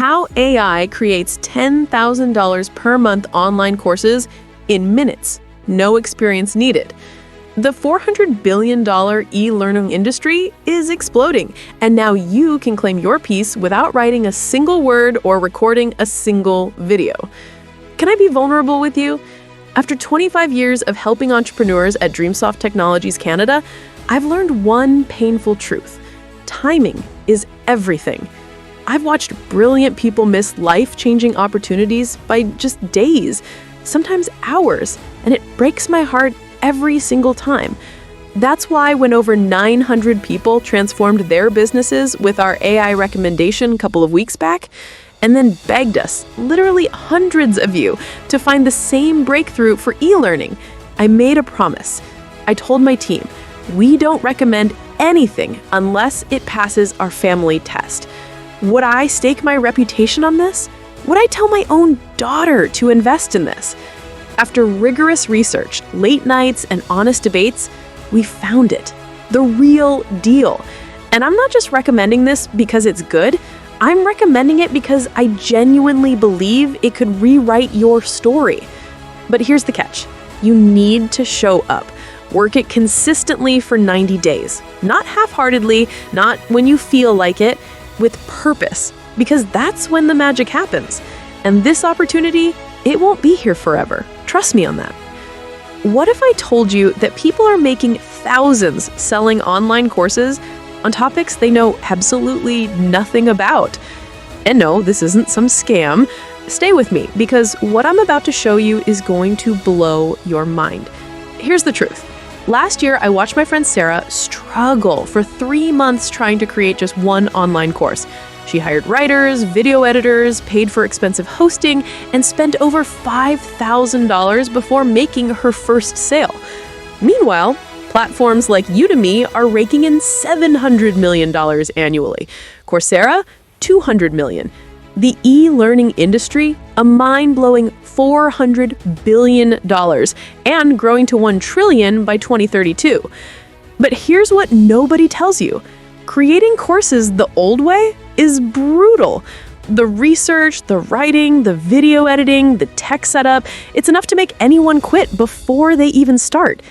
how AI creates $10,000 per month online courses in minutes, no experience needed. The $400 billion e-learning industry is exploding, and now you can claim your piece without writing a single word or recording a single video. Can I be vulnerable with you? After 25 years of helping entrepreneurs at Dreamsoft Technologies Canada, I've learned one painful truth. Timing is everything. I've watched brilliant people miss life-changing opportunities by just days, sometimes hours, and it breaks my heart every single time. That's why when over 900 people transformed their businesses with our AI recommendation a couple of weeks back, and then begged us, literally hundreds of you, to find the same breakthrough for e-learning, I made a promise. I told my team, we don't recommend anything unless it passes our family test. Would I stake my reputation on this? Would I tell my own daughter to invest in this? After rigorous research, late nights, and honest debates, we found it. The real deal. And I'm not just recommending this because it's good. I'm recommending it because I genuinely believe it could rewrite your story. But here's the catch. You need to show up. Work it consistently for 90 days. Not half-heartedly, not when you feel like it, with purpose. Because that's when the magic happens. And this opportunity, it won't be here forever. Trust me on that. What if I told you that people are making thousands selling online courses on topics they know absolutely nothing about? And no, this isn't some scam. Stay with me, because what I'm about to show you is going to blow your mind. Here's the truth. Last year, I watched my friend Sarah struggle for 3 months trying to create just one online course. She hired writers, video editors, paid for expensive hosting, and spent over $5,000 before making her first sale. Meanwhile, platforms like Udemy are raking in $700 million annually. Coursera, $200 million. The e-learning industry, a mind-blowing $400 billion, and growing to $1 trillion by 2032. But here's what nobody tells you. Creating courses the old way is brutal. The research, the writing, the video editing, the tech setup, it's enough to make anyone quit before they even start.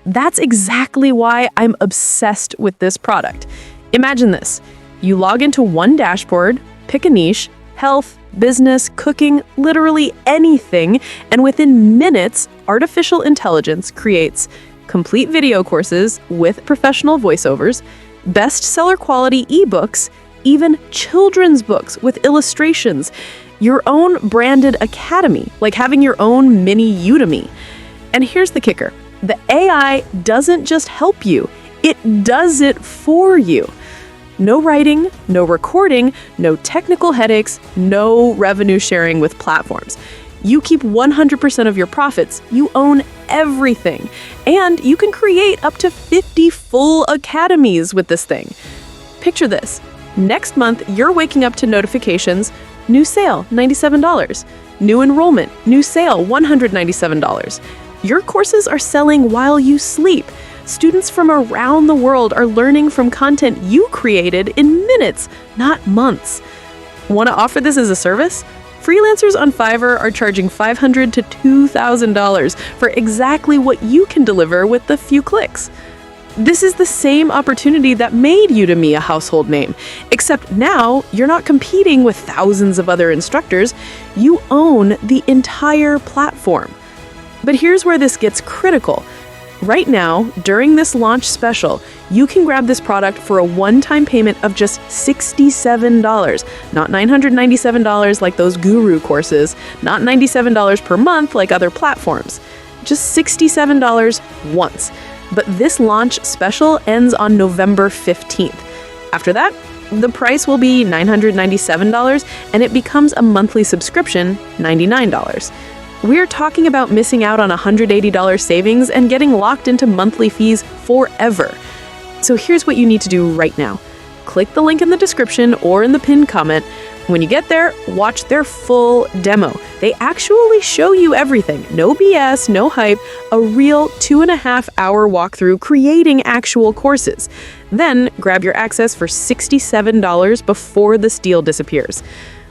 That's exactly why I'm obsessed with this product. Imagine this. You log into one dashboard, pick a niche, health, business, cooking, literally anything, and within minutes, artificial intelligence creates complete video courses with professional voiceovers, bestseller quality eBooks, even children's books with illustrations, your own branded academy, like having your own mini Udemy. And here's the kicker. The AI doesn't just help you, it does it for you. No writing, no recording, no technical headaches, no revenue sharing with platforms. You keep 100% of your profits, you own everything, and you can create up to 50 full academies with this thing. Picture this. Next month, you're waking up to notifications, new sale, $97. New enrollment, new sale, $197. Your courses are selling while you sleep. Students from around the world are learning from content you created in minutes, not months. Want to offer this as a service? Freelancers on Fiverr are charging $500 to $2,000 for exactly what you can deliver with a few clicks. This is the same opportunity that made Udemy a household name, except now you're not competing with thousands of other instructors. You own the entire platform. But here's where this gets critical. Right now, during this launch special, you can grab this product for a one-time payment of just $67, not $997 like those guru courses, not $97 per month like other platforms, just $67 once. But this launch special ends on November 15th. After that, the price will be $997 and it becomes a monthly subscription, $99. We're talking about missing out on $180 savings and getting locked into monthly fees forever. So here's what you need to do right now. Click the link in the description or in the pinned comment. When you get there, watch their full demo. They actually show you everything. No BS, no hype, a real 2.5-hour walkthrough creating actual courses. Then grab your access for $67 before this deal disappears.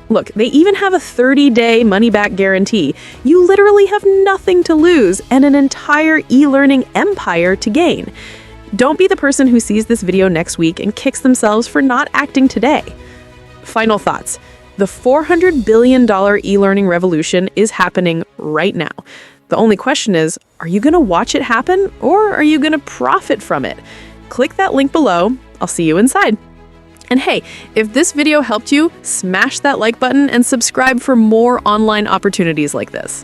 Look, they even have a 30-day money-back guarantee. You literally have nothing to lose and an entire e-learning empire to gain. Don't be the person who sees this video next week and kicks themselves for not acting today. Final thoughts. The $400 billion e-learning revolution is happening right now. The only question is, are you going to watch it happen or are you going to profit from it? Click that link below. I'll see you inside. And hey, if this video helped you, smash that like button and subscribe for more online opportunities like this.